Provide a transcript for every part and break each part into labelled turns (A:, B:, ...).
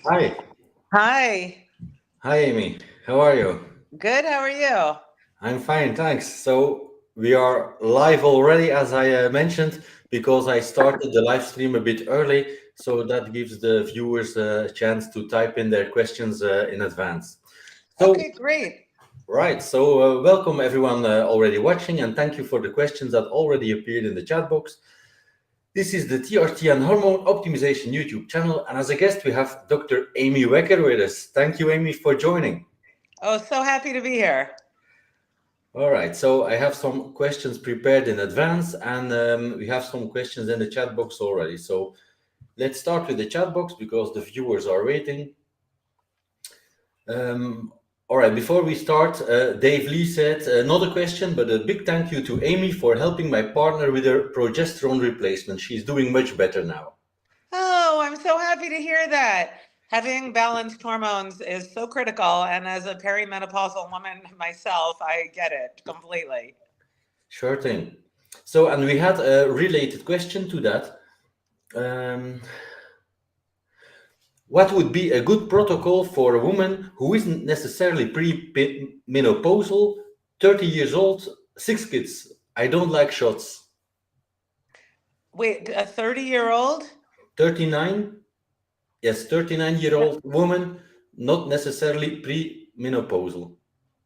A: Hi.
B: Hi.
A: Hi, Amy. How are you?
B: Good. How are you?
A: I'm fine, thanks. So we are live already, as I mentioned, because I started the live stream a bit early, so that gives the viewers a chance to type in their questions in advance. So,
B: Okay, great.
A: right. So welcome everyone already watching, and thank you for the questions that already appeared in the chat box. This is the TRT and Hormone Optimization YouTube channel, and as a guest we have Dr. Amy Wecker with us. Thank you, Amy, for joining.
B: Oh, so happy to be here.
A: All right, so I have some questions prepared in advance, and we have some questions in the chat box already. So let's start with the chat box because the viewers are waiting. All right, before we start, Dave Lee said, not a question, but a big thank you to Amy for helping my partner with her progesterone replacement. She's doing much better now.
B: Oh, I'm so happy to hear that. Having balanced hormones is so critical, and as a perimenopausal woman myself, I get it completely.
A: Sure thing. So, and we had a related question to that. Um, What would be a good protocol for a woman who isn't necessarily pre-menopausal, 30 years old, 6 kids? I don't like shots.
B: Wait, a 30-year-old?
A: 39, yes, 39-year-old woman, not necessarily pre-menopausal.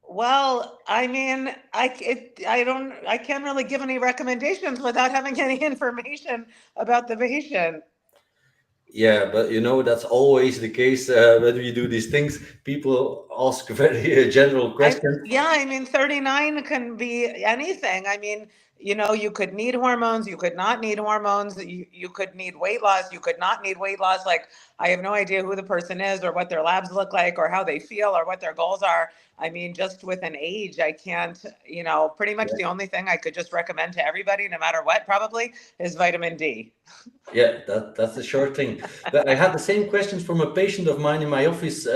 B: Well, I mean, I can't really give any recommendations without having any information about the patient.
A: Yeah, but that's always the case when we do these things. People ask very general questions.
B: Yeah, I mean, 39 can be anything. I mean, you could need hormones, you could not need hormones, you could need weight loss, you could not need weight loss. Like, I have no idea who the person is or what their labs look like or how they feel or what their goals are. I mean, just with an age, I can't, pretty much the only thing I could just recommend to everybody, no matter what, probably, is vitamin D.
A: Yeah, that's a sure thing. But I had the same questions from a patient of mine in my office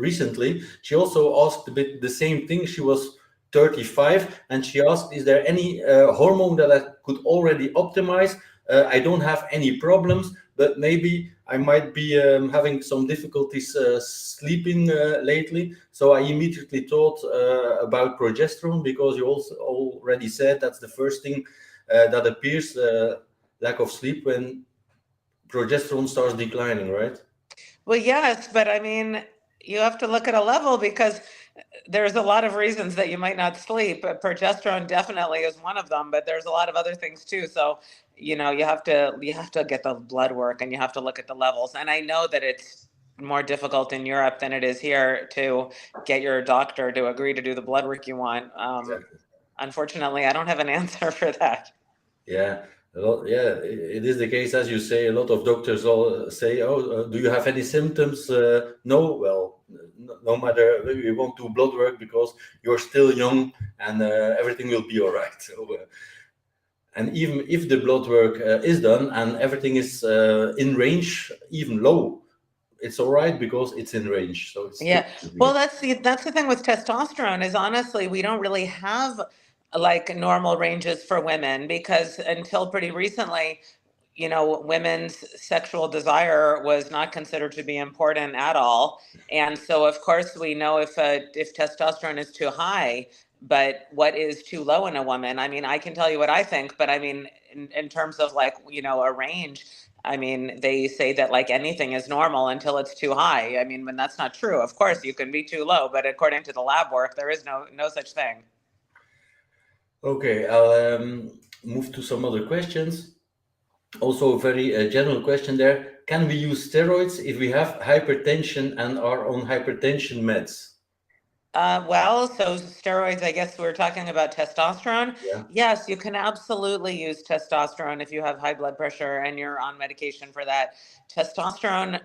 A: recently. She also asked a bit the same thing. She was 35 and she asked, is there any hormone that I could already optimize? I don't have any problems, but maybe I might be having some difficulties sleeping lately. So I immediately thought about progesterone because you also already said that's the first thing that appears. Lack of sleep when progesterone starts declining, right?
B: Well, yes, but I mean, you have to look at a level because there's a lot of reasons that you might not sleep. Progesterone definitely is one of them, but there's a lot of other things too. So, you have to get the blood work and you have to look at the levels. And I know that it's more difficult in Europe than it is here to get your doctor to agree to do the blood work you want.
A: Exactly.
B: Unfortunately, I don't have an answer for that.
A: Yeah. Yeah, it is the case, as you say. A lot of doctors all say, "Oh, do you have any symptoms?" No. Well, no matter. We won't do blood work because you're still young and everything will be all right. So, and even if the blood work is done and everything is in range, even low, it's all right because it's in range. So it's still
B: Yeah. Well,
A: good.
B: that's the thing with testosterone is honestly, we don't really have like normal ranges for women because until pretty recently, women's sexual desire was not considered to be important at all. And so of course we know if testosterone is too high, but what is too low in a woman? I mean, I can tell you what I think, but I mean in terms of like, a range, I mean, they say that like anything is normal until it's too high. I mean, when that's not true, of course you can be too low, but according to the lab work, there is no such thing.
A: Okay, I'll move to some other questions. Also, a very general question there. Can we use steroids if we have hypertension and are on hypertension meds?
B: Well, so steroids, I guess we're talking about testosterone.
A: Yeah.
B: Yes, you can absolutely use testosterone if you have high blood pressure and you're on medication for that. Testosterone,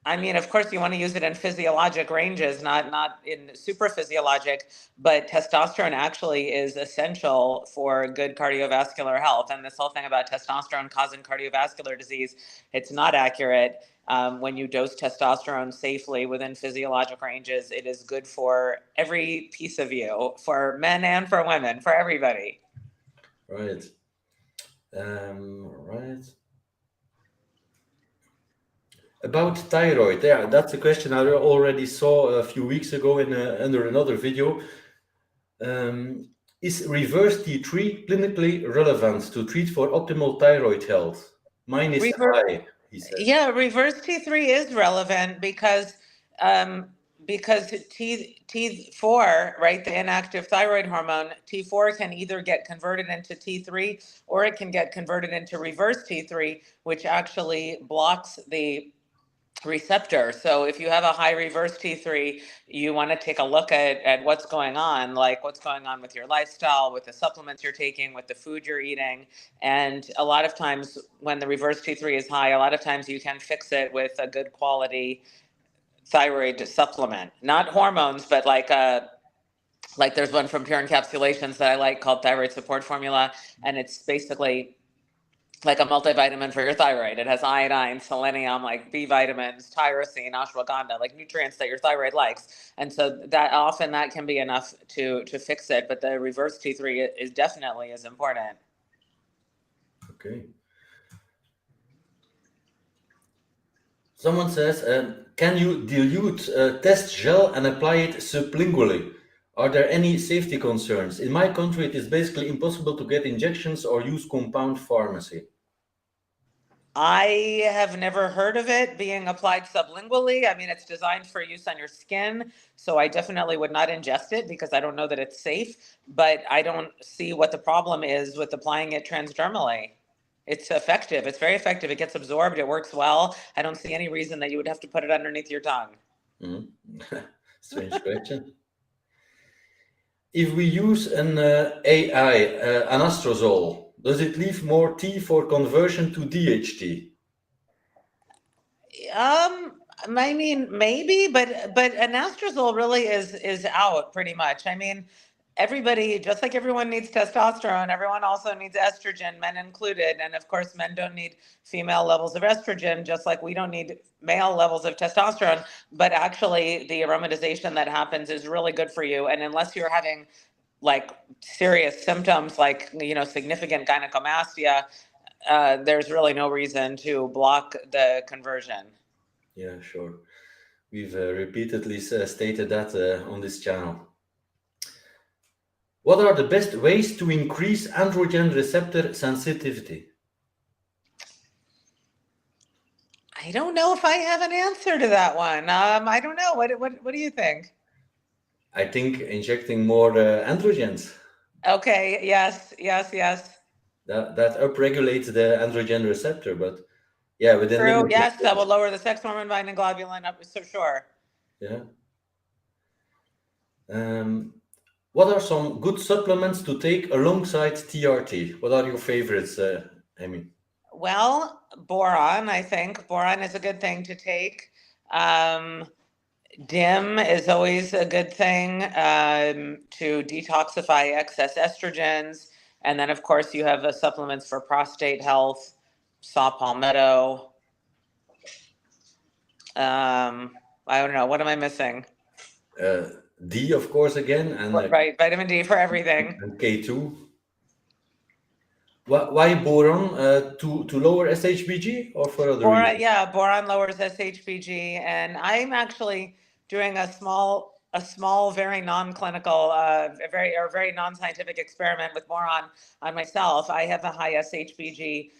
B: I mean, of course, you want to use it in physiologic ranges, not in super physiologic, but testosterone actually is essential for good cardiovascular health. And this whole thing about testosterone causing cardiovascular disease, it's not accurate. When you dose testosterone safely within physiologic ranges, it is good for every piece of you, for men and for women, for everybody.
A: Right. Right. About thyroid, yeah, that's a question I already saw a few weeks ago under another video. Is reverse T3 clinically relevant to treat for optimal thyroid health? Mine is high, he says.
B: Yeah, reverse T3 is relevant because T4, right, the inactive thyroid hormone, T4 can either get converted into T3 or it can get converted into reverse T3, which actually blocks the receptor. So if you have a high reverse T3, you want to take a look at what's going on, like what's going on with your lifestyle, with the supplements you're taking, with the food you're eating. And a lot of times when the reverse T3 is high, a lot of times you can fix it with a good quality thyroid supplement, not hormones, but like there's one from Pure Encapsulations that I like called Thyroid Support Formula. And it's basically like a multivitamin for your thyroid. It has iodine, selenium, like B vitamins, tyrosine, ashwagandha, like nutrients that your thyroid likes. And so that often that can be enough to fix it. But the reverse T3 is definitely is important.
A: Okay. Someone says, can you dilute test gel and apply it sublingually? Are there any safety concerns? In my country, it is basically impossible to get injections or use compound pharmacy.
B: I have never heard of it being applied sublingually. I mean, it's designed for use on your skin, so I definitely would not ingest it because I don't know that it's safe, but I don't see what the problem is with applying it transdermally. It's effective. It's very effective. It gets absorbed. It works well. I don't see any reason that you would have to put it underneath your tongue.
A: Strange question. If we use an AI, anastrozole, does it leave more T for conversion to DHT?
B: I mean, maybe, but anastrozole really is out pretty much. I mean, everybody, just like everyone needs testosterone, everyone also needs estrogen, men included. And of course, men don't need female levels of estrogen, just like we don't need male levels of testosterone. But actually, the aromatization that happens is really good for you. And unless you're having like serious symptoms like, significant gynecomastia, there's really no reason to block the conversion.
A: Yeah, sure. We've repeatedly stated that on this channel. What are the best ways to increase androgen receptor sensitivity?
B: I don't know if I have an answer to that one. I don't know. What do you think?
A: I think injecting more androgens.
B: Okay. Yes.
A: That upregulates the androgen receptor, but yeah, within
B: True.
A: limited.
B: Yes, that will lower the sex hormone binding globulin up. So sure.
A: Yeah. What are some good supplements to take alongside TRT? What are your favorites, Amy?
B: Well, boron. I think boron is a good thing to take. DIM is always a good thing to detoxify excess estrogens. And then, of course, you have supplements for prostate health, saw palmetto. I don't know. What am I missing?
A: D, of course, again, and
B: Right, vitamin D for everything.
A: and K2. Why boron? To lower SHBG or for other reasons?
B: Yeah, boron lowers SHBG, and I'm actually doing a small, very non-clinical, very non-scientific experiment with boron on myself. I have a high SHBG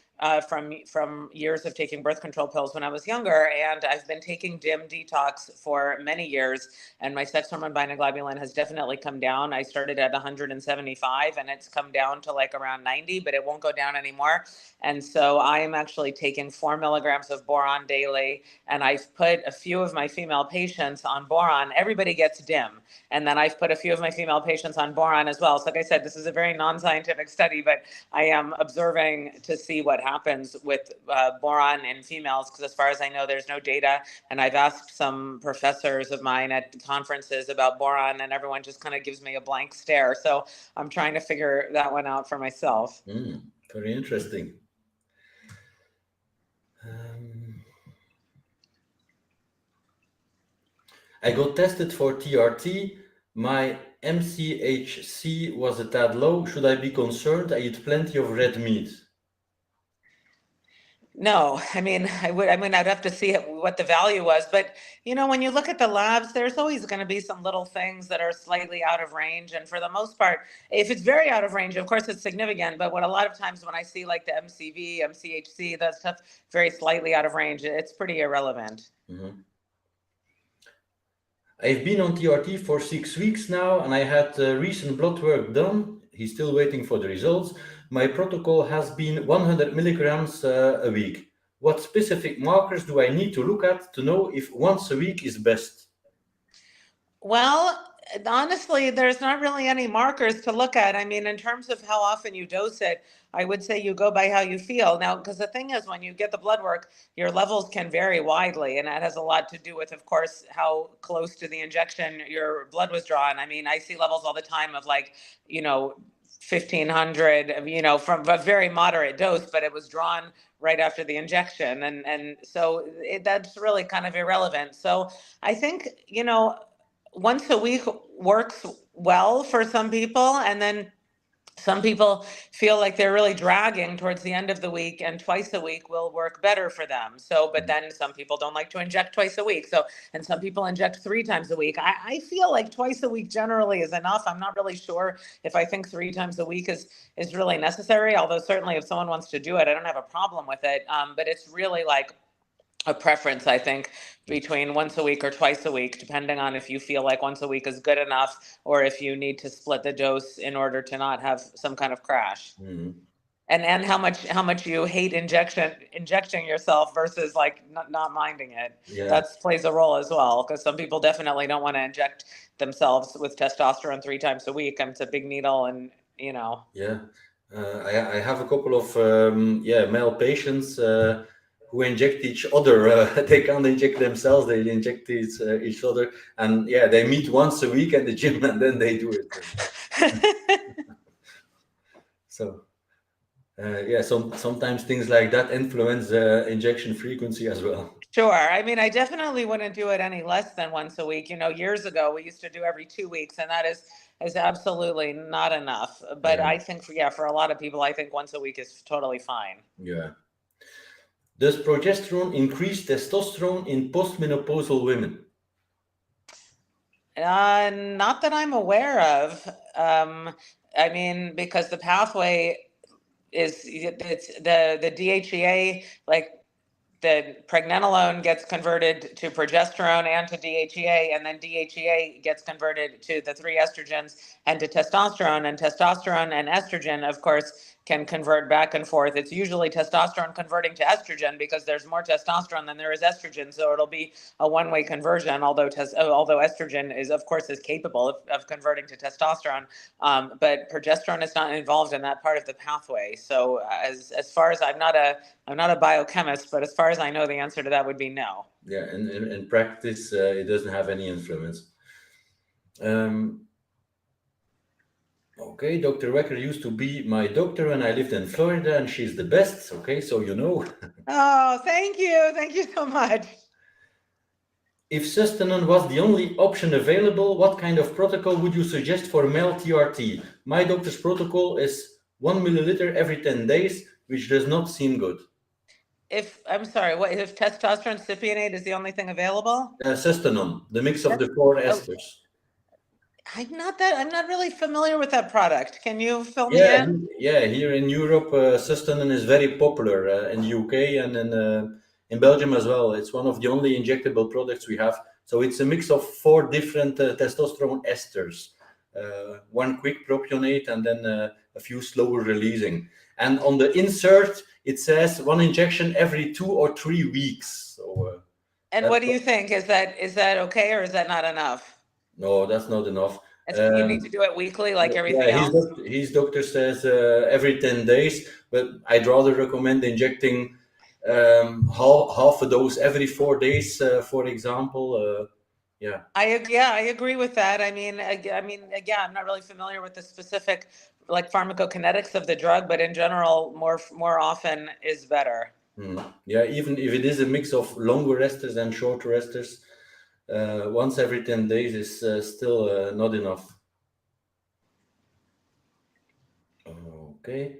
B: from years of taking birth control pills when I was younger, and I've been taking DIM detox for many years, and my sex hormone binding globulin has definitely come down. I started at 175, and it's come down to like around 90, but it won't go down anymore. And so I am actually taking 4 milligrams of boron daily, and I've put a few of my female patients on boron. Everybody gets DIM, and then I've put a few of my female patients on boron as well. So like I said, this is a very non-scientific study, but I am observing to see what happens with boron in females, because as far as I know, there's no data. And I've asked some professors of mine at conferences about boron, and everyone just kind of gives me a blank stare. So I'm trying to figure that one out for myself.
A: Very interesting. I got tested for TRT. My MCHC was a tad low. Should I be concerned? I eat plenty of red meat.
B: No, I mean, I'd have to see what the value was. But, when you look at the labs, there's always going to be some little things that are slightly out of range. And for the most part, if it's very out of range, of course it's significant. But what a lot of times when I see like the MCV, MCHC, that stuff very slightly out of range, it's pretty irrelevant.
A: Mm-hmm. I've been on TRT for 6 weeks now, and I had recent blood work done. He's still waiting for the results. My protocol has been 100 milligrams a week. What specific markers do I need to look at to know if once a week is best?
B: Well, honestly, there's not really any markers to look at. I mean, in terms of how often you dose it, I would say you go by how you feel. Now, because the thing is, when you get the blood work, your levels can vary widely, and that has a lot to do with, of course, how close to the injection your blood was drawn. I mean, I see levels all the time of 1,500, from a very moderate dose, but it was drawn right after the injection. And so that's really kind of irrelevant. So I think, once a week works well for some people, and then some people feel like they're really dragging towards the end of the week, and twice a week will work better for them. So, but then some people don't like to inject twice a week. So, and some people inject 3 times a week. I feel like twice a week generally is enough. I'm not really sure if I think 3 times a week is really necessary. Although certainly if someone wants to do it, I don't have a problem with it. But it's really like a preference, I think, between once a week or twice a week, depending on if you feel like once a week is good enough, or if you need to split the dose in order to not have some kind of crash.
A: Mm-hmm.
B: And how much you hate injecting yourself versus like not minding it.
A: Yeah.
B: That plays a role as well, because some people definitely don't want to inject themselves with testosterone 3 times a week. And it's a big needle, and
A: Yeah. I have a couple of male patients who inject each other. They can't inject themselves; they inject each other, and they meet once a week at the gym, and then they do it. So, sometimes things like that influence injection frequency as well.
B: Sure. I mean, I definitely wouldn't do it any less than once a week. Years ago, we used to do every 2 weeks, and that is absolutely not enough. But
A: Yeah.
B: I think, for a lot of people, I think once a week is totally fine.
A: Yeah. Does progesterone increase testosterone in postmenopausal women?
B: Not that I'm aware of. I mean, because the pathway it's the DHEA, like the pregnenolone gets converted to progesterone and to DHEA, and then DHEA gets converted to the 3 estrogens and to testosterone. And testosterone and estrogen, of course, can convert back and forth. It's usually testosterone converting to estrogen because there's more testosterone than there is estrogen. So it'll be a one-way conversion, although estrogen is capable of converting to testosterone. But progesterone is not involved in that part of the pathway. So as far as I'm not a biochemist, but as far as I know, the answer to that would be no.
A: Yeah, in practice, it doesn't have any influence. Okay, Dr. Wecker used to be my doctor when I lived in Florida, and she's the best. Okay, so you know.
B: Oh, thank you. Thank you so much.
A: If Sustanon was the only option available, what kind of protocol would you suggest for male TRT? My doctor's protocol is 1 milliliter every 10 days, which does not seem good.
B: If testosterone cypionate is the only thing available?
A: Sustanon, the mix of the 4 esters.
B: I'm not really familiar with that product. Can you fill me in?
A: Yeah, here in Europe, Sustanon is very popular in the UK and in Belgium as well. It's one of the only injectable products we have. So it's a mix of 4 different testosterone esters. One quick propionate and then a few slower releasing. And on the insert, it says 1 injection every 2 or 3 weeks. So,
B: and what do you think? Is that okay, or is that not enough?
A: No, that's not enough.
B: You need to do it weekly, like everything else.
A: His doctor says every 10 days, but I'd rather recommend injecting half a dose every 4 days, for example. Yeah.
B: I agree with that. I mean, again, I'm not really familiar with the specific pharmacokinetics of the drug, but in general, more often is better.
A: Yeah, even if it is a mix of longer esters and shorter esters, once every 10 days is still not enough. Okay.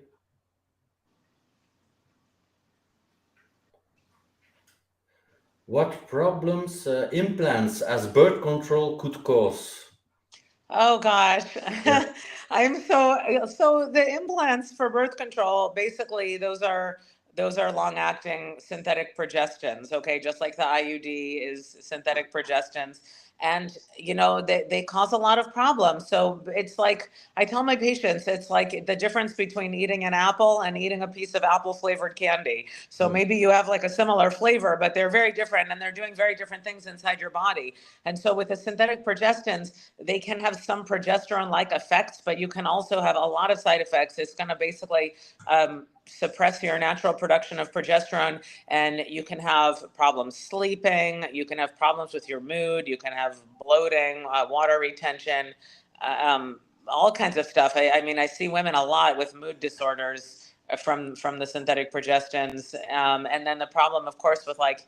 A: What problems implants as birth control could cause?
B: Oh gosh.
A: Yeah.
B: So the implants for birth control, basically those are long-acting synthetic progestins, okay, just like the IUD is synthetic progestins. And they cause a lot of problems. So it's like I tell my patients, it's like the difference between eating an apple and eating a piece of apple flavored candy. So maybe you have like a similar flavor, but they're very different and they're doing very different things inside your body. And so with the synthetic progestins, they can have some progesterone-like effects, but you can also have a lot of side effects. It's going to basically suppress your natural production of progesterone, and you can have problems sleeping. You can have problems with your mood. You can have bloating, water retention, all kinds of stuff. I mean, I see women a lot with mood disorders from the synthetic progestins, and then the problem, of course, with like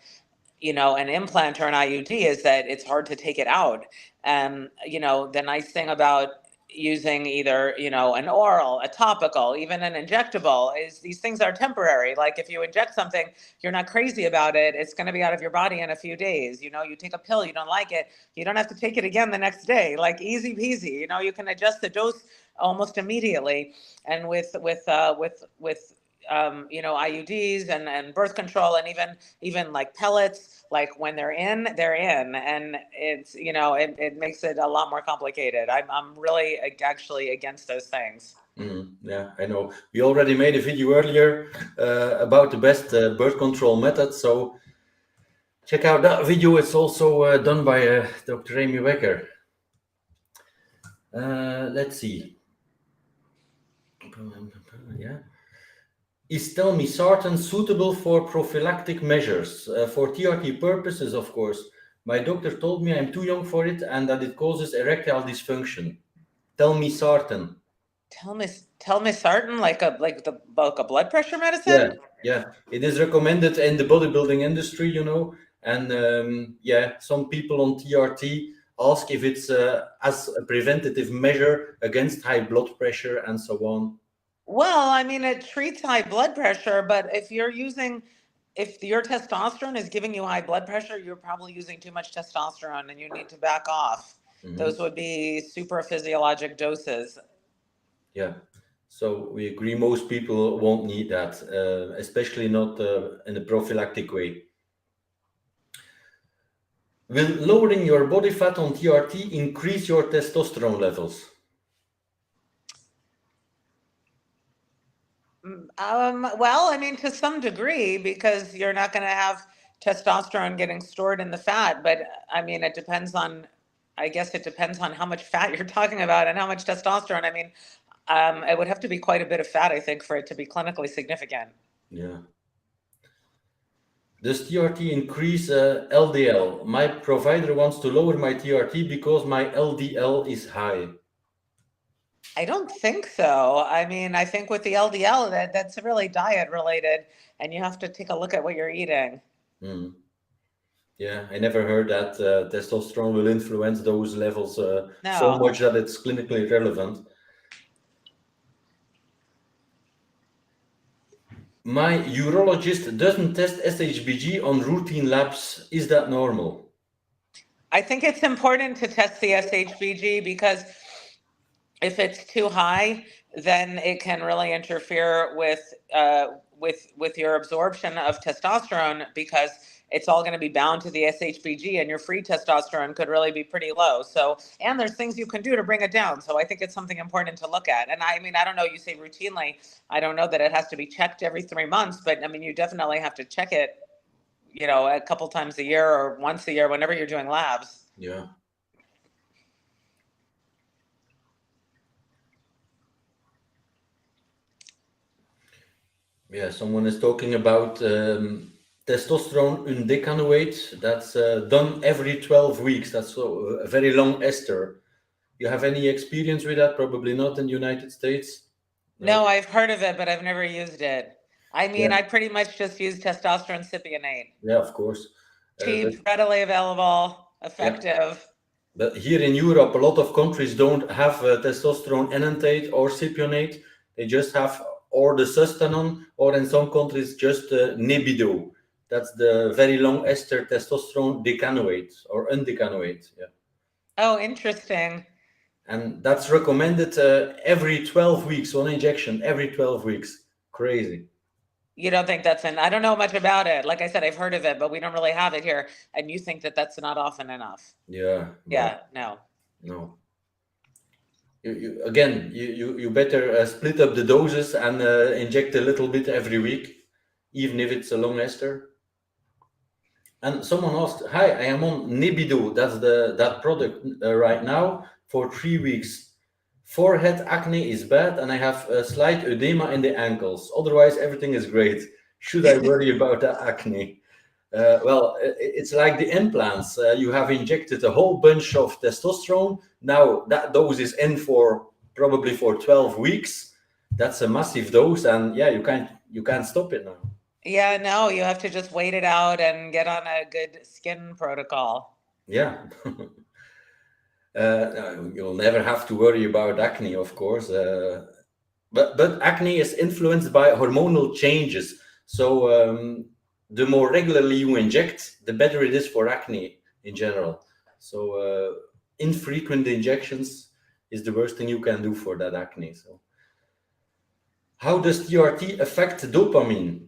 B: an implant or an IUD is that it's hard to take it out. The nice thing about using either, an oral, a topical, even an injectable is these things are temporary. Like if you inject something, you're not crazy about it. It's going to be out of your body in a few days. You take a pill, you don't like it. You don't have to take it again the next day, like easy peasy. You can adjust the dose almost immediately. And with IUDs and birth control and even like pellets, like when they're in, and it's it makes it a lot more complicated. I'm really actually against those things.
A: Yeah, I know. We already made a video earlier about the best birth control method, so check out that video. It's also done by Dr. Amy Wecker. Let's see. Yeah. Is telmisartan suitable for prophylactic measures? For TRT purposes, of course. My doctor told me I'm too young for it and that it causes erectile dysfunction. Telmisartan.
B: Telmisartan, like a blood pressure medicine?
A: Yeah. It is recommended in the bodybuilding industry, and some people on TRT ask if it's as a preventative measure against high blood pressure and so on.
B: Well, I mean, it treats high blood pressure, but if your testosterone is giving you high blood pressure, you're probably using too much testosterone and you need to back off. Those would be super physiologic doses.
A: Yeah. So we agree most people won't need that, especially not in a prophylactic way. Will lowering your body fat on TRT increase your testosterone levels?
B: Well, I mean, to some degree, because you're not going to have testosterone getting stored in the fat. But I mean, I guess it depends on how much fat you're talking about and how much testosterone. I mean, it would have to be quite a bit of fat, I think, for it to be clinically significant.
A: Yeah. Does TRT increase LDL? My provider wants to lower my TRT because my LDL is high.
B: I don't think so. I mean, I think with the LDL, that's really diet related, and you have to take a look at what you're eating.
A: Yeah, I never heard that testosterone will influence those levels so
B: No.
A: much that it's clinically relevant. My urologist doesn't test SHBG on routine labs. Is that normal?
B: I think it's important to test the SHBG because if it's too high, then it can really interfere with your absorption of testosterone because it's all going to be bound to the SHBG and your free testosterone could really be pretty low. So, and there's things you can do to bring it down. So I think it's something important to look at. And I mean, I don't know, you say routinely, I don't know that it has to be checked every 3 months, but I mean, you definitely have to check it, a couple times a year or once a year, whenever you're doing labs.
A: Yeah. Yeah, someone is talking about testosterone undecanoate. That's done every 12 weeks. That's a very long ester. You have any experience with that? Probably not in the United States.
B: No, I've heard of it, but I've never used it. I mean, I pretty much just use testosterone cypionate.
A: Yeah, of course.
B: Cheap, readily available, effective.
A: But here in Europe, a lot of countries don't have testosterone enanthate or cypionate. They just have or the Sustanon, or in some countries just Nebido. That's the very long ester testosterone decanoate or undecanoate. Yeah.
B: Oh, interesting.
A: And that's recommended every 12 weeks, one injection every 12 weeks. Crazy.
B: You don't think that's I don't know much about it. Like I said, I've heard of it, but we don't really have it here. And you think that that's not often enough.
A: Yeah.
B: Yeah, no.
A: No. You better split up the doses and inject a little bit every week, even if it's a long ester. And someone asked, "Hi, I am on Nibido. That's that product right now for 3 weeks. Forehead acne is bad, and I have a slight edema in the ankles. Otherwise, everything is great. Should I worry about the acne?" Well, it's like the implants. You have injected a whole bunch of testosterone. Now that dose is in for probably for 12 weeks. That's a massive dose, and yeah, you can't stop it now.
B: Yeah, no, you have to just wait it out and get on a good skin protocol.
A: Yeah. You'll never have to worry about acne, of course. But acne is influenced by hormonal changes. So the more regularly you inject, the better it is for acne in general. So infrequent injections is the worst thing you can do for that acne. So how does TRT affect dopamine?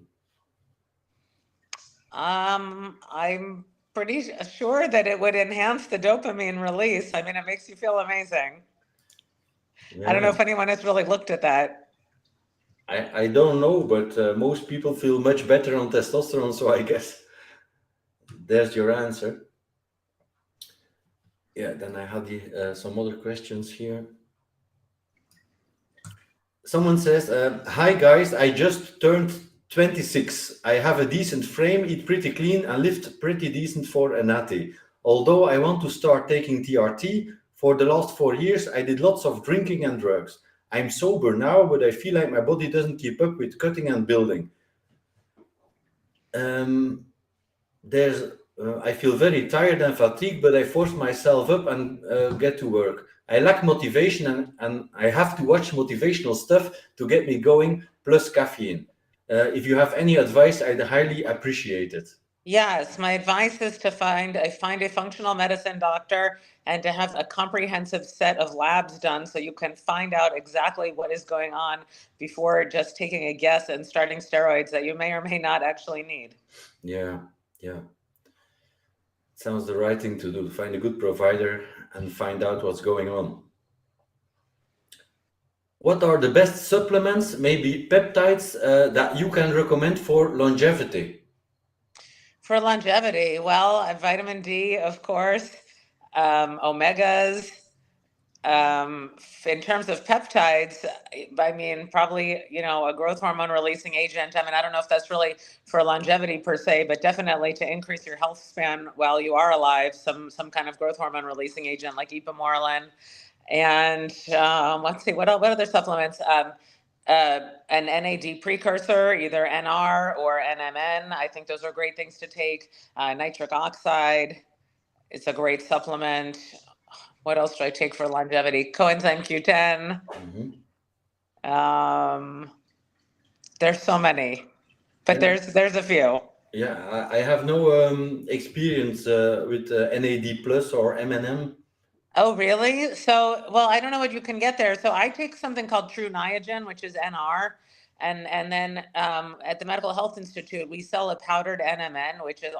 B: I'm pretty sure that it would enhance the dopamine release. I mean, it makes you feel amazing.
A: Yeah.
B: I don't know if anyone has really looked at that.
A: I don't know, but most people feel much better on testosterone, so I guess there's your answer. Yeah, then I had some other questions here. Someone says, "Hi guys, I just turned 26. I have a decent frame, eat pretty clean, and lift pretty decent for a natty. Although I want to start taking TRT, for the last 4 years I did lots of drinking and drugs. I'm sober now, but I feel like my body doesn't keep up with cutting and building. I feel very tired and fatigued, but I force myself up and get to work. I lack motivation and I have to watch motivational stuff to get me going, plus caffeine. If you have any advice, I'd highly appreciate it."
B: Yes, my advice is to find a functional medicine doctor and to have a comprehensive set of labs done so you can find out exactly what is going on before just taking a guess and starting steroids that you may or may not actually need.
A: Yeah. Sounds the right thing to do. Find a good provider and find out what's going on. What are the best supplements, maybe peptides, that you can recommend for longevity?
B: For longevity, well, vitamin D, of course, omegas. In terms of peptides, I mean, probably, a growth hormone releasing agent. I mean, I don't know if that's really for longevity per se, but definitely to increase your health span while you are alive, some kind of growth hormone releasing agent like ipamorelin. And let's see, what other supplements? An NAD precursor, either NR or NMN. I think those are great things to take. Nitric oxide, it's a great supplement. What else should I take for longevity? Coenzyme Q10. There's so many, but
A: Yeah.
B: there's a few.
A: Yeah, I have no experience with NAD plus or MNM.
B: Oh, really? So, well, I don't know what you can get there. So I take something called True Niagen, which is NR. And then at the Medical Health Institute, we sell a powdered NMN, which is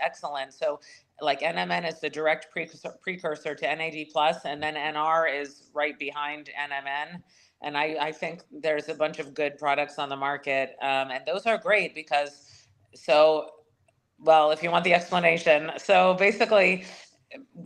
B: excellent. So like NMN is the direct precursor to NAD plus, and then NR is right behind NMN. And I think there's a bunch of good products on the market. And those are great because, well, if you want the explanation. So basically,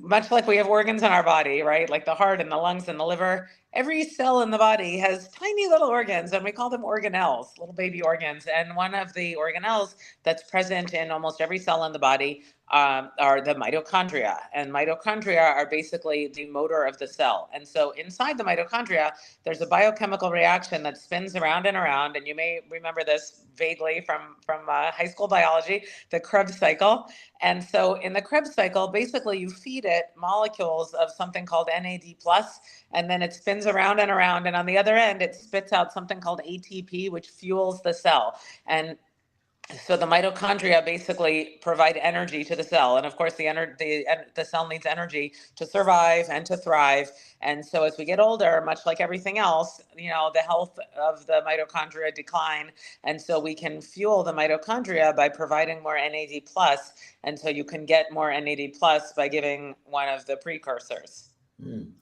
B: much like we have organs in our body, right? Like the heart and the lungs and the liver, every cell in the body has tiny little organs, and we call them organelles, little baby organs. And one of the organelles that's present in almost every cell in the body are the mitochondria. And mitochondria are basically the motor of the cell. And so inside the mitochondria, there's a biochemical reaction that spins around and around. And you may remember this vaguely from high school biology, the Krebs cycle. And so in the Krebs cycle, basically you feed it molecules of something called NAD plus, and then it spins around and around. And on the other end, it spits out something called ATP, which fuels the cell. And So the mitochondria basically provide energy to the cell, and of course the cell needs energy to survive and to thrive. And so as we get older, much like everything else, the health of the mitochondria decline, and so we can fuel the mitochondria by providing more NAD plus, and so you can get more NAD plus by giving one of the precursors.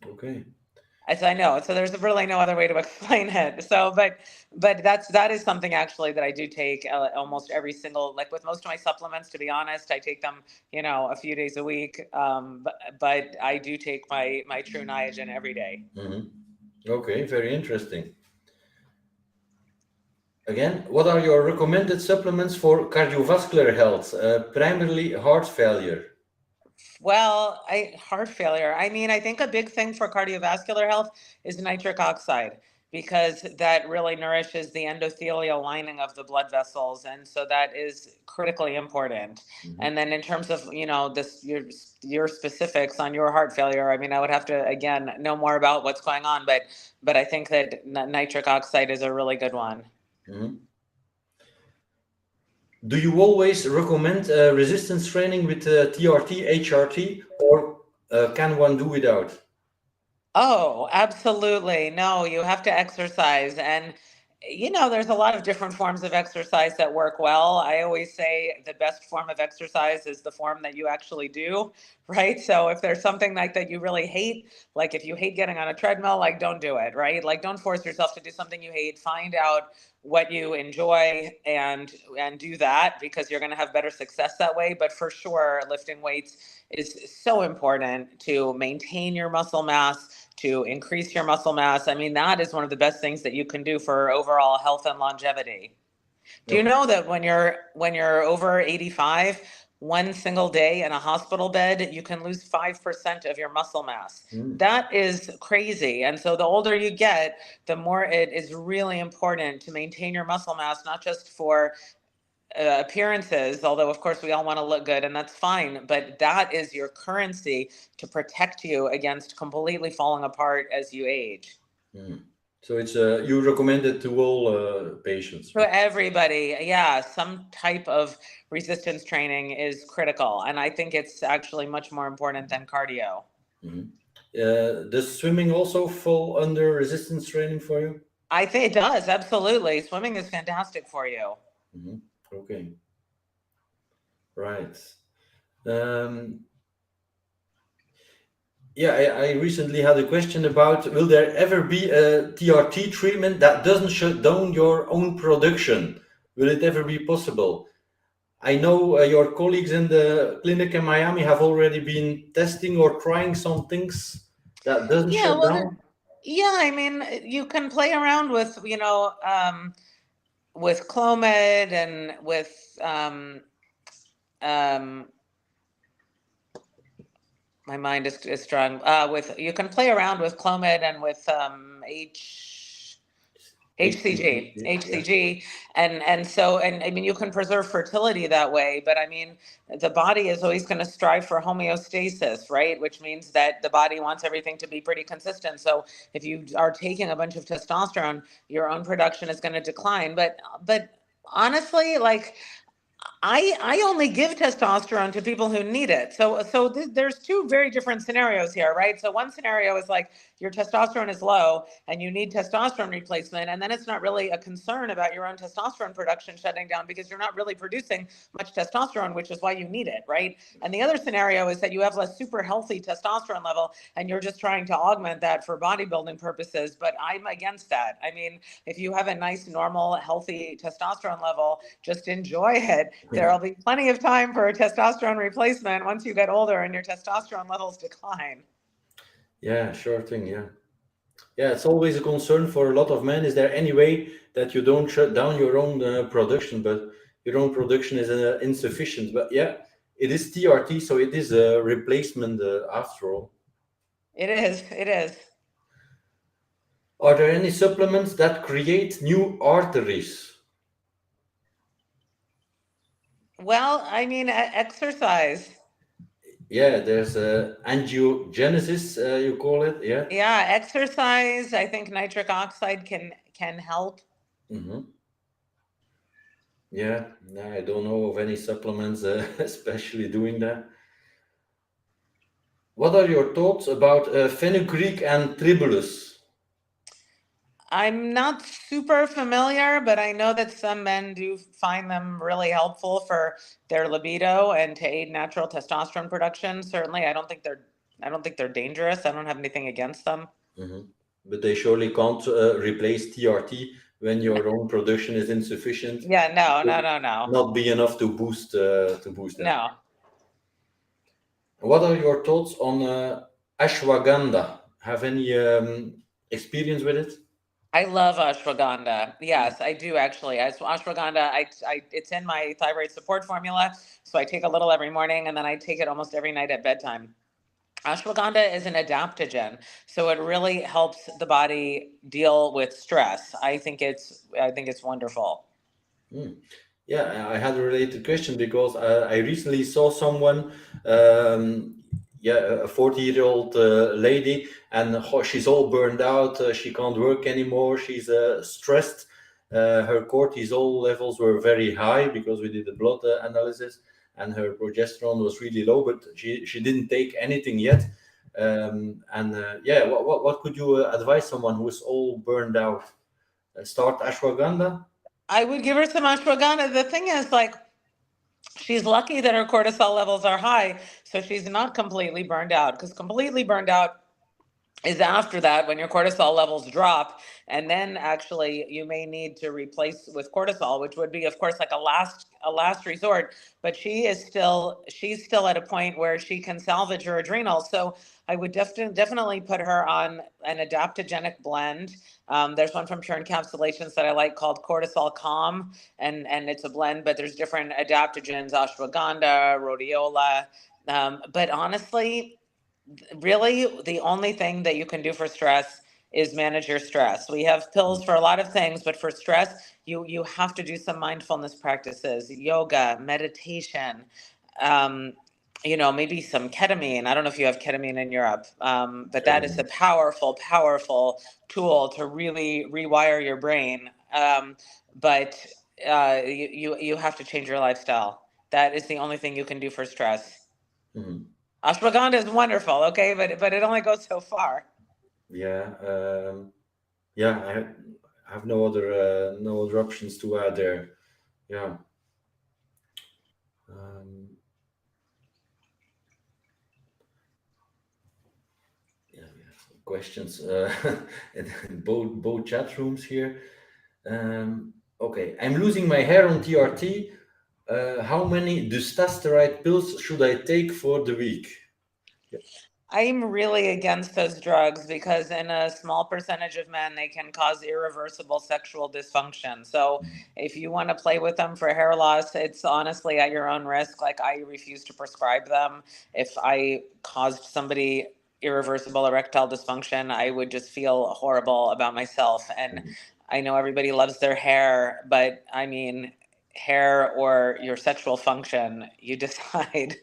A: Okay.
B: As I know, so there's really no other way to explain it. So, but that is something actually that I do take almost every single, like with most of my supplements. To be honest, I take them, a few days a week. But I do take my True Niagen every day.
A: Okay, very interesting. Again, what are your recommended supplements for cardiovascular health, primarily heart failure?
B: Well, heart failure. I mean, I think a big thing for cardiovascular health is nitric oxide because that really nourishes the endothelial lining of the blood vessels, and so that is critically important. And then in terms of this your specifics on your heart failure, I mean, I would have to again know more about what's going on, but I think that nitric oxide is a really good one.
A: Do you always recommend resistance training with TRT, HRT, or can one do without?
B: Oh, absolutely. No, you have to exercise. And, there's a lot of different forms of exercise that work well. I always say the best form of exercise is the form that you actually do, right? So if there's something like that you really hate, like if you hate getting on a treadmill, like don't do it, right? Like don't force yourself to do something you hate. Find out what you enjoy and do that because you're going to have better success that way. But for sure, lifting weights is so important to maintain your muscle mass, to increase your muscle mass. I mean, that is one of the best things that you can do for overall health and longevity. Do you know that when you're over 85, one single day in a hospital bed, you can lose 5% of your muscle mass? That is crazy. And so the older you get, the more it is really important to maintain your muscle mass, not just for appearances, although of course we all want to look good and that's fine, but that is your currency to protect you against completely falling apart as you age.
A: So it's you recommend it to all patients,
B: To
A: right?
B: everybody, yeah, some type of resistance training is critical, and I think it's actually much more important than cardio.
A: Does swimming also fall under resistance training for you?
B: I think it does, absolutely. Swimming is fantastic for you.
A: Okay, right. Yeah, I recently had a question about, will there ever be a TRT treatment that doesn't shut down your own production? Will it ever be possible? I know your colleagues in the clinic in Miami have already been testing or trying some things that doesn't
B: Yeah,
A: shut
B: well,
A: down.
B: yeah, I mean, you can play around with Clomid and with my mind is strong. With you can play around with Clomid and with
A: HCG, yeah.
B: HCG, and I mean you can preserve fertility that way, but I mean the body is always going to strive for homeostasis, right? Which means that the body wants everything to be pretty consistent. So if you are taking a bunch of testosterone, your own production is going to decline. But honestly, like I only give testosterone to people who need it. So there's two very different scenarios here, right? So one scenario is like your testosterone is low and you need testosterone replacement, and then it's not really a concern about your own testosterone production shutting down because you're not really producing much testosterone, which is why you need it, right? And the other scenario is that you have less super healthy testosterone level and you're just trying to augment that for bodybuilding purposes. But I'm against that. I mean, if you have a nice, normal, healthy testosterone level, just enjoy it. There'll be plenty of time for a testosterone replacement once you get older and your testosterone levels decline.
A: Yeah, sure thing. Yeah. Yeah, it's always a concern for a lot of men. Is there any way that you don't shut down your own production, but your own production is insufficient? But yeah, it is TRT, so it is a replacement after all.
B: It is. It is.
A: Are there any supplements that create new arteries?
B: Well, I mean, exercise.
A: Yeah, there's angiogenesis, you call it. Yeah.
B: Yeah, exercise. I think nitric oxide can help.
A: hmm Yeah, no, I don't know of any supplements especially doing that. What are your thoughts about fenugreek and tribulus?
B: I'm not super familiar, but I know that some men do find them really helpful for their libido and to aid natural testosterone production. Certainly, I don't think they're dangerous. I don't have anything against them.
A: Mhm. But they surely can't replace TRT when your own production is insufficient.
B: Yeah, no,
A: It
B: no,
A: will
B: no, no,
A: not be enough to boost that.
B: no.
A: What are your thoughts on ashwagandha? Have any experience with it?
B: I love ashwagandha. Yes, I do actually. Ashwagandha, it's in my thyroid support formula, so I take a little every morning, and then I take it almost every night at bedtime. Ashwagandha is an adaptogen, so it really helps the body deal with stress. I think it's wonderful.
A: Hmm. Yeah, I had a related question because I recently saw someone, yeah, a 40-year-old lady, and she's all burned out. She can't work anymore. She's stressed. Her cortisol levels were very high because we did a blood analysis, and her progesterone was really low, but she didn't take anything yet. Yeah, what could you advise someone who's all burned out? Start ashwagandha?
B: I would give her some ashwagandha. The thing is, like, she's lucky that her cortisol levels are high, so she's not completely burned out, because completely burned out is after that when your cortisol levels drop, and then actually you may need to replace with cortisol, which would be, of course, like a last resort. But she's still at a point where she can salvage her adrenals. So I would definitely put her on an adaptogenic blend. There's one from Pure Encapsulations that I like called Cortisol Calm, and it's a blend, but there's different adaptogens: ashwagandha, rhodiola. But honestly, really the only thing that you can do for stress is manage your stress. We have pills for a lot of things, but for stress, you have to do some mindfulness practices, yoga, meditation, um, maybe some ketamine. I don't know if you have ketamine in Europe, but that is a powerful tool to really rewire your brain. But you have to change your lifestyle. That is the only thing you can do for stress.
A: Mhm.
B: Ashwagandha is wonderful, okay, but it only goes so far.
A: Yeah, yeah. I have no other options to add there. Yeah. Um, yeah, we have some questions in both chat rooms here. Okay, I'm losing my hair on TRT. How many dutasteride pills should I take for the week?
B: I'm really against those drugs because in a small percentage of men, they can cause irreversible sexual dysfunction. So if you want to play with them for hair loss, it's honestly at your own risk. Like, I refuse to prescribe them. If I caused somebody irreversible erectile dysfunction, I would just feel horrible about myself. And I know everybody loves their hair, but I mean, hair or your sexual function, you decide.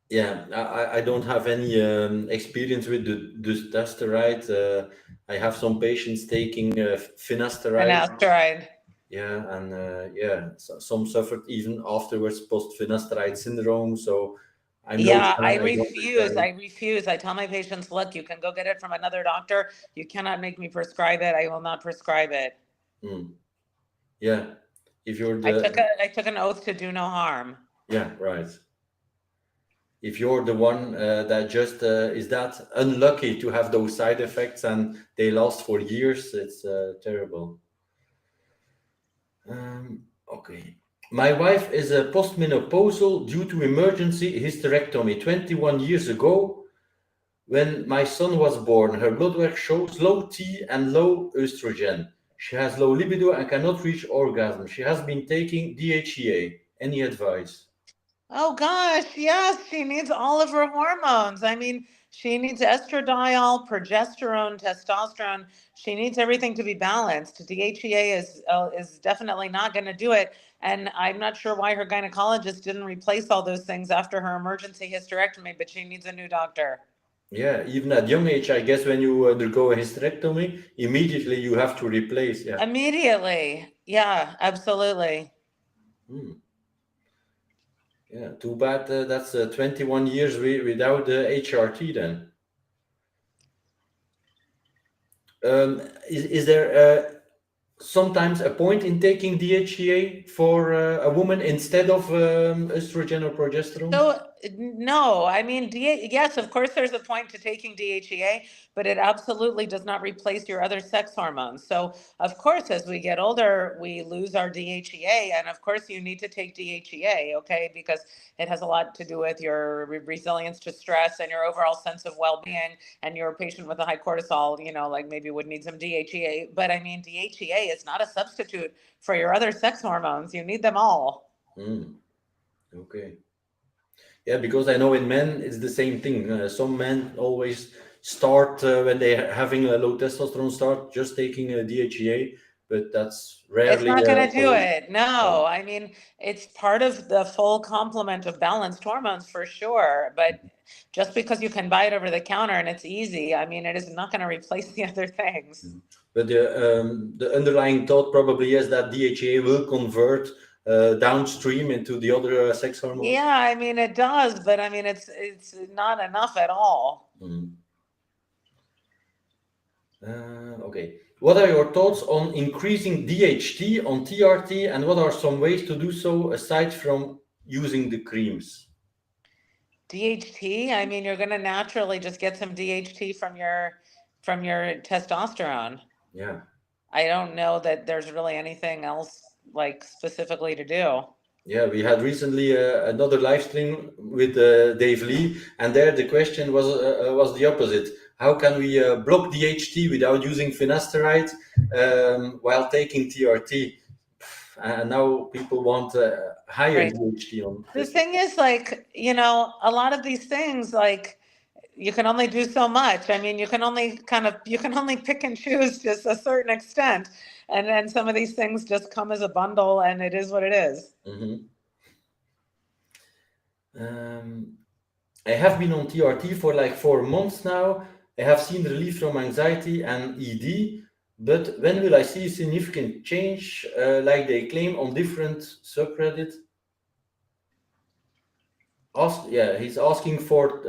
A: Yeah, I don't have any experience with the dutasteride. I have some patients taking finasteride.
B: Finasteride.
A: Yeah, and yeah, some suffered even afterwards post-finasteride syndrome. So I'm no
B: Yeah,
A: fan. I don't
B: I
A: prescribe.
B: refuse. I tell my patients, look, you can go get it from another doctor. You cannot make me prescribe it. I will not prescribe it.
A: Mm. Yeah, if you're the
B: I took an oath to do no harm.
A: yeah, right. If you're the one that just is that unlucky to have those side effects and they last for years, it's terrible. Okay. My wife is a postmenopausal due to emergency hysterectomy 21 years ago. When my son was born, her blood work shows low T and low estrogen. She has low libido and cannot reach orgasm. She has been taking DHEA. Any advice?
B: Oh gosh, yes, she needs all of her hormones. I mean, she needs estradiol, progesterone, testosterone. She needs everything to be balanced. DHEA is definitely not going to do it, and I'm not sure why her gynecologist didn't replace all those things after her emergency hysterectomy. But she needs a new doctor.
A: Yeah, even at young age, I guess when you undergo a hysterectomy, immediately you have to replace. Yeah.
B: Immediately. Yeah, absolutely.
A: Hmm. Yeah, too bad that's 21 years without the HRT then. Is there sometimes a point in taking DHEA for a woman instead of estrogen or progesterone?
B: So no, I mean, yes, of course, there's a point to taking DHEA, but it absolutely does not replace your other sex hormones. So of course, as we get older, we lose our DHEA, and of course, you need to take DHEA, okay, because it has a lot to do with your resilience to stress and your overall sense of well-being. And you're a patient with a high cortisol, like maybe would need some DHEA. But I mean, DHEA is not a substitute for your other sex hormones. You need them all.
A: Mm, okay. Yeah, because I know in men it's the same thing. Some men always start when they're having a low testosterone, start just taking a DHEA, but that's
B: It's
A: rarely
B: not going to do
A: followed.
B: it. No, I mean, it's part of the full complement of balanced hormones for sure. But just because you can buy it over the counter and it's easy, I mean, it is not going to replace the other things.
A: But the underlying thought probably is that DHEA will convert downstream into the other sex hormones.
B: Yeah, I mean, it does, but I mean, it's not enough at all.
A: Mm. Okay. What are your thoughts on increasing DHT on TRT, and what are some ways to do so aside from using the creams?
B: DHT, I mean, you're going to naturally just get some DHT from your testosterone.
A: Yeah.
B: I don't know that there's really anything else like specifically to do.
A: Yeah, we had recently another live stream with Dave Lee, and there the question was the opposite. How can we block DHT without using finasteride while taking TRT? And now people want higher
B: Right.
A: DHT on
B: The
A: this.
B: thing is, like, a lot of these things, like, you can only do so much. I mean, you can only pick and choose just a certain extent. And then some of these things just come as a bundle, and it is what it is.
A: Mhm. I have been on TRT for like 4 months now. I have seen relief from anxiety and ED, but when will I see significant change, like they claim on different subreddit? He's asking for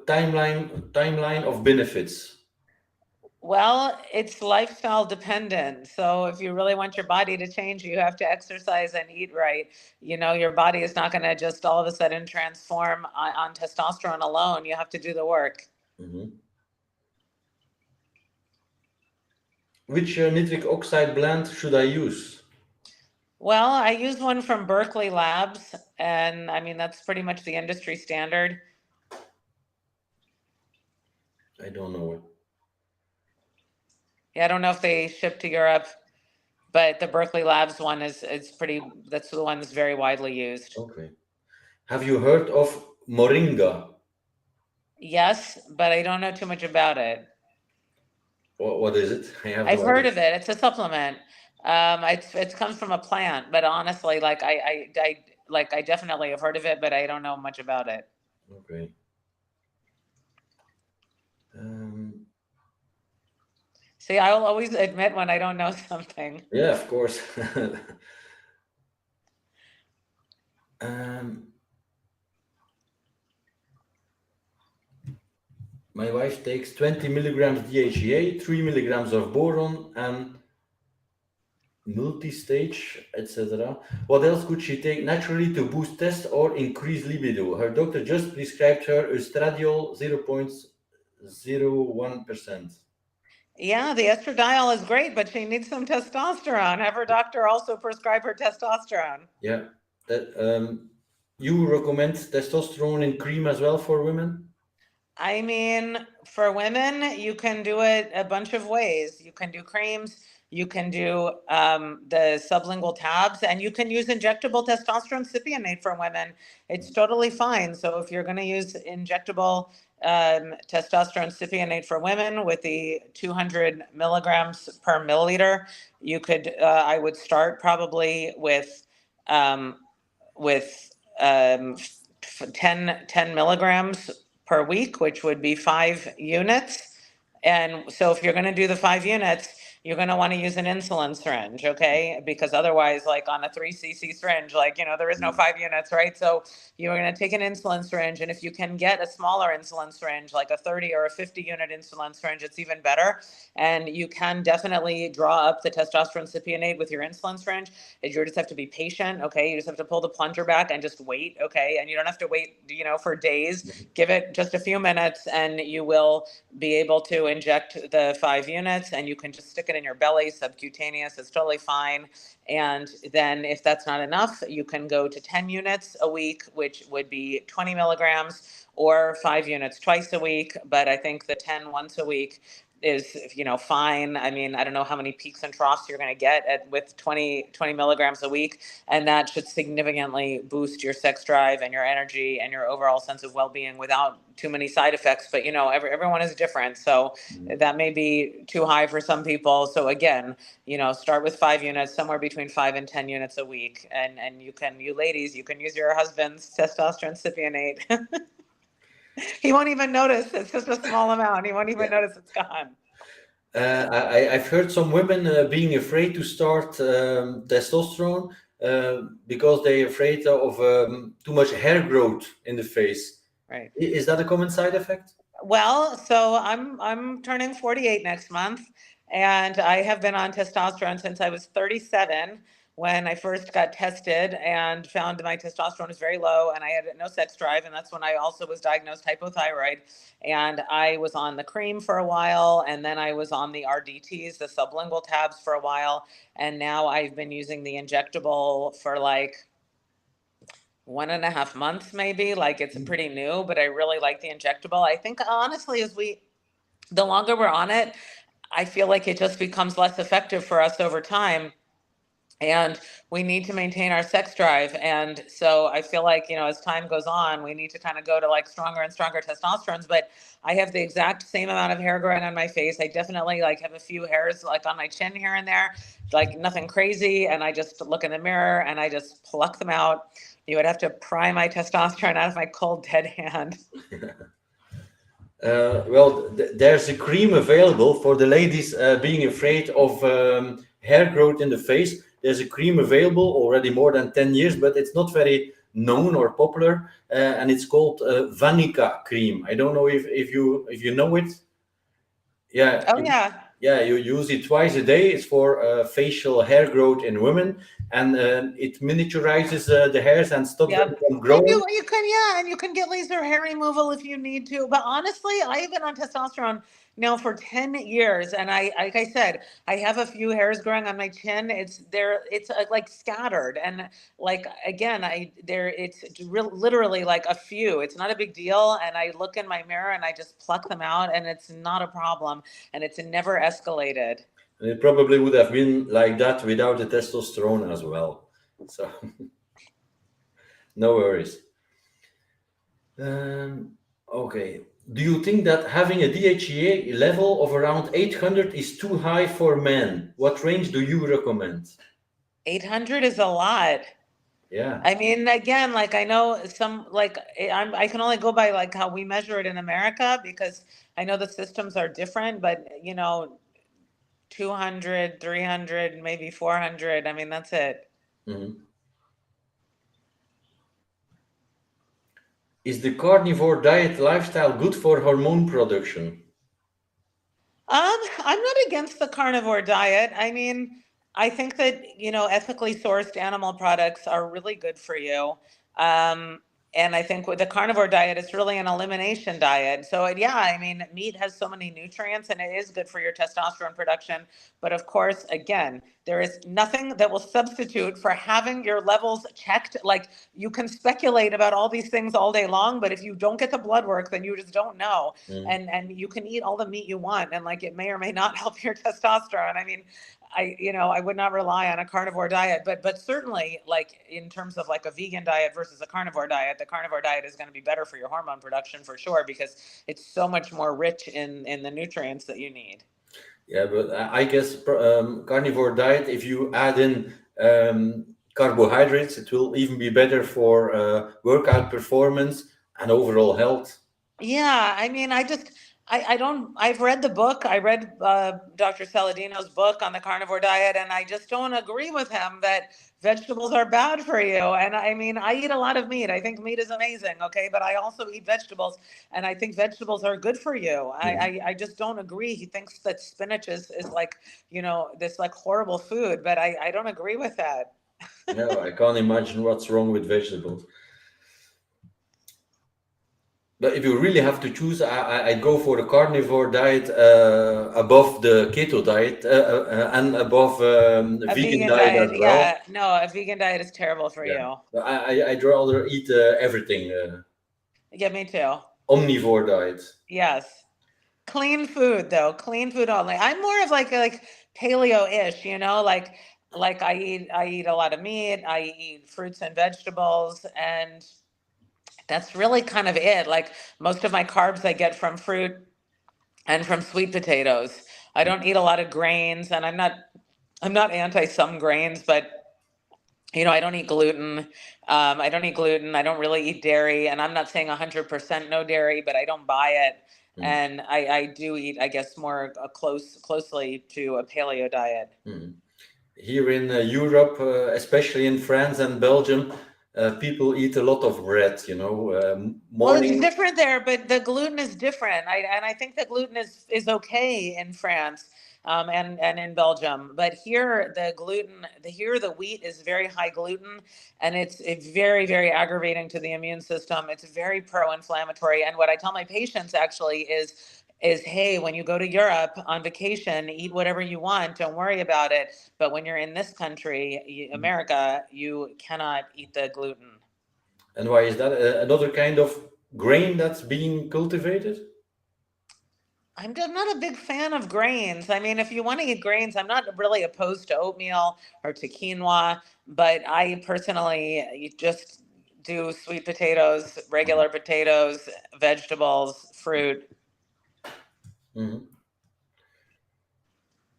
A: timeline of benefits.
B: Well, it's lifestyle dependent. So if you really want your body to change, you have to exercise and eat right. Your body is not going to just all of a sudden transform on testosterone alone. You have to do the work.
A: Mhm. Which nitric oxide blend should I use?
B: Well, I use one from Berkeley Labs, and I mean, that's pretty much the industry standard.
A: I don't know it.
B: Yeah, I don't know if they ship to Europe, but the Berkeley Labs one that's the one that's very widely used.
A: Okay. Have you heard of moringa?
B: Yes, but I don't know too much about it.
A: What is it? I have
B: I've
A: no
B: heard
A: idea.
B: of it. It's a supplement. It comes from a plant, but honestly, I definitely have heard of it, but I don't know much about it.
A: Okay. Um,
B: See, I will always admit when I don't know something.
A: yeah, of course. um, my wife takes 20 milligrams DHEA, 3 milligrams of boron, and multi-stage, etc. What else could she take naturally to boost test or increase libido? Her doctor just prescribed her estradiol 0.01%.
B: Yeah, the estradiol is great, but she needs some testosterone. Have her doctor also prescribe her testosterone.
A: Yeah. You recommend testosterone in cream as well for women?
B: I mean, for women, you can do it a bunch of ways. You can do creams, you can do the sublingual tabs, and you can use injectable testosterone cypionate for women. It's totally fine. So if you're going to use injectable testosterone cypionate for women with the 200 milligrams per milliliter, I would start probably with 10 milligrams per week, which would be 5 units. And so if you're going to do the 5 units, you're going to want to use an insulin syringe, okay? Because otherwise, like on a 3cc syringe, like, there is no 5 units, right? So you're going to take an insulin syringe, and if you can get a smaller insulin syringe, like a 30 or a 50 unit insulin syringe, it's even better. And you can definitely draw up the testosterone cypionate with your insulin syringe. You just have to be patient, okay? You just have to pull the plunger back and just wait, okay? And you don't have to wait, for days. Give it just a few minutes, and you will be able to inject the 5 units, and you can just stick it in your belly, subcutaneous. It's totally fine. And then if that's not enough, you can go to 10 units a week, which would be 20 milligrams, or 5 units twice a week. But I think the 10 once a week is, fine. I mean, I don't know how many peaks and troughs you're going to get with 20 milligrams a week. And that should significantly boost your sex drive and your energy and your overall sense of well-being without too many side effects. But, everyone is different. So that may be too high for some people. So again, start with 5 units, somewhere between 5 and 10 units a week. And you ladies, you can use your husband's testosterone cypionate. He won't even notice. It's just a small amount. He won't even notice it's gone.
A: I've heard some women being afraid to start testosterone because they're afraid of too much hair growth in the face.
B: Right.
A: Is that a common side effect?
B: Well, so I'm turning 48 next month, and I have been on testosterone since I was 37. When I first got tested and found my testosterone was very low and I had no sex drive. And that's when I also was diagnosed hypothyroid. And I was on the cream for a while. And then I was on the RDTs, the sublingual tabs, for a while. And now I've been using the injectable for like 1.5 months, maybe. Like, it's pretty new, but I really like the injectable. I think honestly, the longer we're on it, I feel like it just becomes less effective for us over time. And we need to maintain our sex drive. And so I feel like, as time goes on, we need to kind of go to like stronger and stronger testosterones. But I have the exact same amount of hair growing on my face. I definitely like have a few hairs like on my chin here and there, like nothing crazy. And I just look in the mirror and I just pluck them out. You would have to pry my testosterone out of my cold, dead hand.
A: There's a cream available for the ladies being afraid of hair growth in the face. There's a cream available already more than 10 years, but it's not very known or popular, and it's called Vanica cream. I don't know if you know it. Yeah.
B: Oh, yeah.
A: Yeah, you use it twice a day. It's for facial hair growth in women, and it miniaturizes the hairs and stops them from growing.
B: And you can get laser hair removal if you need to. But honestly, I've been on testosterone now for 10 years, and like I said, I have a few hairs growing on my chin. It's like scattered, and like again, it's literally like a few. It's not a big deal, and I look in my mirror and I just pluck them out, and it's not a problem, and it's never escalated.
A: And it probably would have been like that without the testosterone as well. So no worries. Okay. Do you think that having a DHEA level of around 800 is too high for men? What range do you recommend?
B: 800 is a lot.
A: Yeah.
B: I mean, again, like I know some, like I can only go by like how we measure it in America, because I know the systems are different, but 200, 300, maybe 400. I mean, that's it.
A: Mm-hmm. Is the carnivore diet lifestyle good for hormone production?
B: I'm not against the carnivore diet. I mean, I think that, ethically sourced animal products are really good for you. And I think with the carnivore diet, it's really an elimination diet. So yeah, I mean, meat has so many nutrients and it is good for your testosterone production. But of course, again, there is nothing that will substitute for having your levels checked. Like, you can speculate about all these things all day long, but if you don't get the blood work, then you just don't know. And you can eat all the meat you want, and like it may or may not help your testosterone. I mean, I would not rely on a carnivore diet, but certainly, like in terms of like a vegan diet versus a carnivore diet, the carnivore diet is going to be better for your hormone production for sure, because it's so much more rich in the nutrients that you need.
A: Yeah, but I guess carnivore diet, if you add in carbohydrates, it will even be better for workout performance and overall health.
B: Yeah, I mean, I don't, I've read the book. I read Dr. Saladino's book on the carnivore diet, and I just don't agree with him that vegetables are bad for you. And I mean, I eat a lot of meat. I think meat is amazing, okay? But I also eat vegetables, and I think vegetables are good for you. I just don't agree. He thinks that spinach is like, this like horrible food, but I don't agree with that.
A: No, I can't imagine what's wrong with vegetables. But if you really have to choose, I'd go for the carnivore diet above the keto diet and above
B: A
A: vegan
B: vegan
A: diet as
B: diet,
A: well.
B: yeah, no, a vegan diet is terrible for
A: Yeah,
B: you.
A: but I'd rather eat everything.
B: Yeah, me too.
A: Omnivore diet.
B: Yes. Clean food though, clean food only. I'm more of like paleo-ish, like I eat a lot of meat, I eat fruits and vegetables, and that's really kind of it. Like most of my carbs I get from fruit and from sweet potatoes. I don't eat a lot of grains, and I'm not anti some grains, but I don't eat gluten. I don't eat gluten. I don't really eat dairy, and I'm not saying 100% no dairy, but I don't buy it.
A: Mm.
B: And I do eat, I guess, more closely to a paleo diet.
A: Mm. Here in Europe, especially in France and Belgium, people eat a lot of bread.
B: Well, it's
A: Morning.
B: different there, but the gluten is different. And I think that gluten is okay in France, and in Belgium. But here the wheat is very high gluten, and it's very, very aggravating to the immune system. It's very pro-inflammatory. And what I tell my patients actually is hey, when you go to Europe on vacation, eat whatever you want, don't worry about it. But when you're in this country, America, you cannot eat the gluten.
A: And why is that? Another kind of grain that's being cultivated?
B: I'm just not a big fan of grains. I mean, if you want to eat grains, I'm not really opposed to oatmeal or to quinoa, but I personally just do sweet potatoes, regular potatoes, vegetables, fruit.
A: Mhm.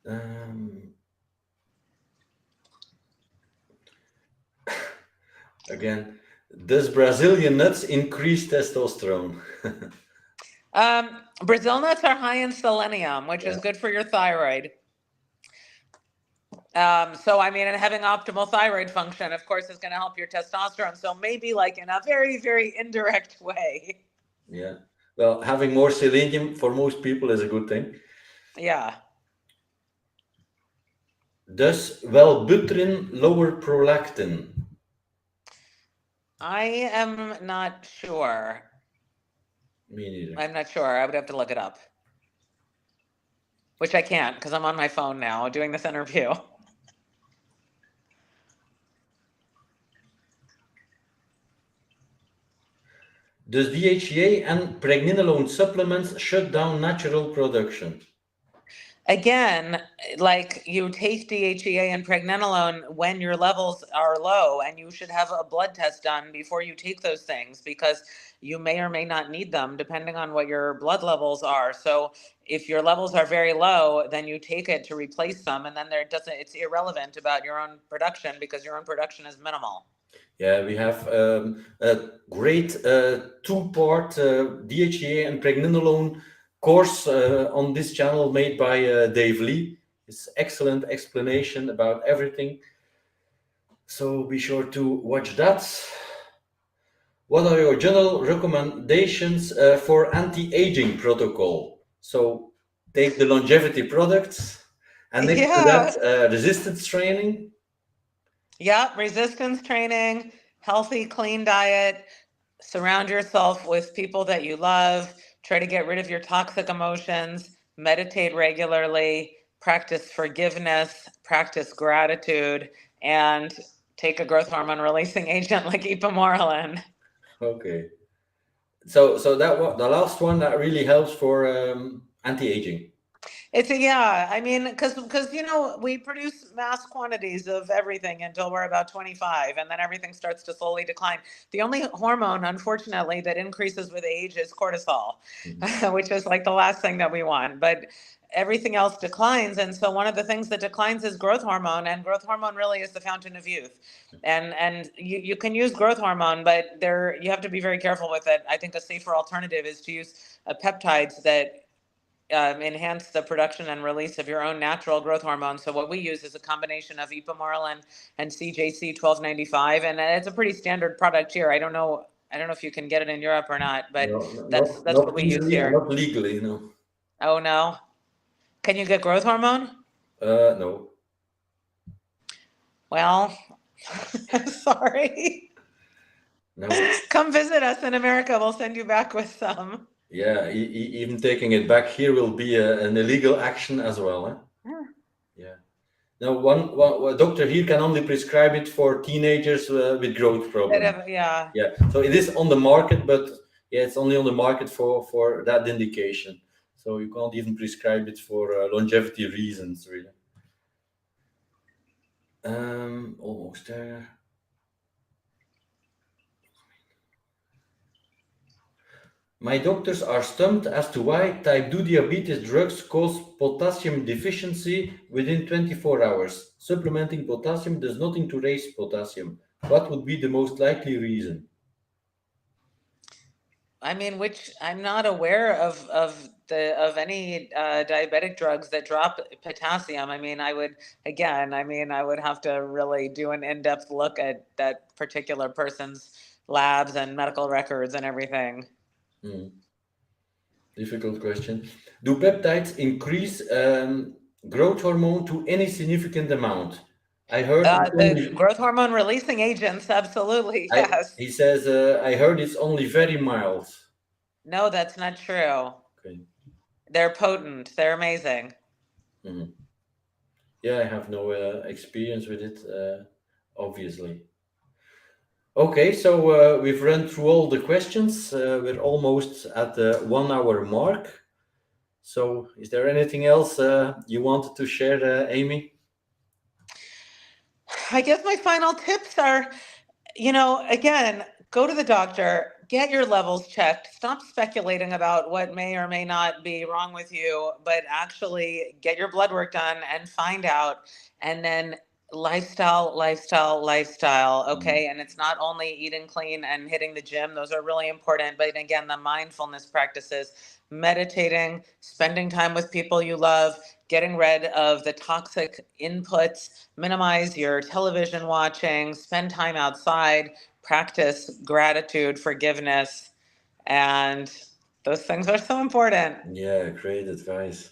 A: Um, Again, does Brazilian nuts increase testosterone?
B: Brazil nuts are high in selenium, which is
A: Yeah.
B: good for your thyroid. So I mean, and having optimal thyroid function, of course, is going to help your testosterone. So maybe like in a very, very indirect way.
A: Yeah. Well, having more selenium for most people is a good thing.
B: Yeah.
A: Does Wellbutrin lower prolactin?
B: I am not sure.
A: Me neither.
B: I'm not sure. I would have to look it up, which I can't because I'm on my phone now doing this interview.
A: Does DHEA and Pregnenolone supplements shut down natural production?
B: Again, like you take DHEA and Pregnenolone when your levels are low, and you should have a blood test done before you take those things because you may or may not need them depending on what your blood levels are. So if your levels are very low, then you take it to replace them, and then it's irrelevant about your own production because your own production is minimal.
A: Yeah, we have a great two-part DHEA and Pregnenolone course on this channel made by Dave Lee. It's excellent explanation about everything. So be sure to watch that. What are your general recommendations for anti-aging protocol? So take the longevity products, and next to
B: Yeah.
A: that, resistance training.
B: Yeah, resistance training, healthy, clean diet, surround yourself with people that you love, try to get rid of your toxic emotions, meditate regularly, practice forgiveness, practice gratitude, and take a growth hormone releasing agent like ipamorelin.
A: Okay. So the last one that really helps for anti-aging.
B: Yeah, I mean, because we produce mass quantities of everything until we're about 25, and then everything starts to slowly decline. The only hormone, unfortunately, that increases with age is cortisol,
A: Mhm.
B: which is like the last thing that we want. But everything else declines. And so one of the things that declines is growth hormone, and growth hormone really is the fountain of youth. And you can use growth hormone, but you have to be very careful with it. I think a safer alternative is to use peptides that enhance the production and release of your own natural growth hormone. So what we use is a combination of ipamorelin and CJC 1295, and it's a pretty standard product here. I don't know if you can get it in Europe or not, but that's
A: not
B: what we use
A: easily and
B: here.
A: not legally, no.
B: Oh no, can you get growth hormone?
A: No.
B: Well, I'm sorry.
A: No.
B: Come visit us in America. We'll send you back with some.
A: Yeah, even taking it back here will be an illegal action as well. Eh? Yeah. Now, one doctor here can only prescribe it for teenagers with growth problems.
B: Yeah.
A: Yeah. So it is on the market, but yeah, it's only on the market for that indication. So you can't even prescribe it for longevity reasons, really. Almost there. My doctors are stumped as to why type 2 diabetes drugs cause potassium deficiency within 24 hours. Supplementing potassium does nothing to raise potassium. What would be the most likely reason?
B: I mean, which I'm not aware of any diabetic drugs that drop potassium. I mean, I would have to really do an in-depth look at that particular person's labs and medical records and everything.
A: Difficult question. Do peptides increase growth hormone to any significant amount? I heard
B: the growth hormone releasing agents, absolutely, yes.
A: He says, I heard it's only very mild.
B: No, that's not true.
A: Okay.
B: They're potent. They're amazing.
A: Mm-hmm. Yeah, I have no experience with it, obviously. Okay, so we've run through all the questions. We're almost at the 1 hour mark. So is there anything else you wanted to share, Amy?
B: I guess my final tips are, again, go to the doctor, get your levels checked, stop speculating about what may or may not be wrong with you, but actually get your blood work done and find out. And then lifestyle. Okay. And it's not only eating clean and hitting the gym. Those are really important. But again, the mindfulness practices, meditating, spending time with people you love, getting rid of the toxic inputs, minimize your television watching, spend time outside, practice gratitude, forgiveness, and those things are so important.
A: Yeah, great advice.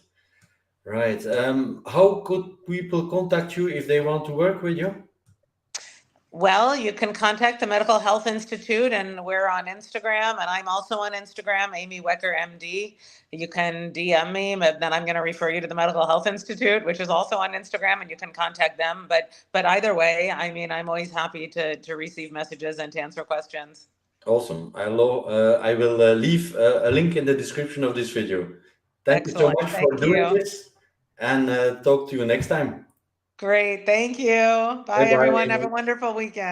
A: Right. How could people contact you if they want to work with you?
B: Well, you can contact the Medical Health Institute, and we're on Instagram, and I'm also on Instagram, Amy Wecker, MD. You can DM me, but then I'm going to refer you to the Medical Health Institute, which is also on Instagram, and you can contact them. But either way, I mean, I'm always happy to receive messages and to answer questions.
A: Awesome. I will leave a link in the description of this video. Thank you so much for doing this, and talk to you next time.
B: Great. Thank you. Bye, everyone. Have a wonderful weekend.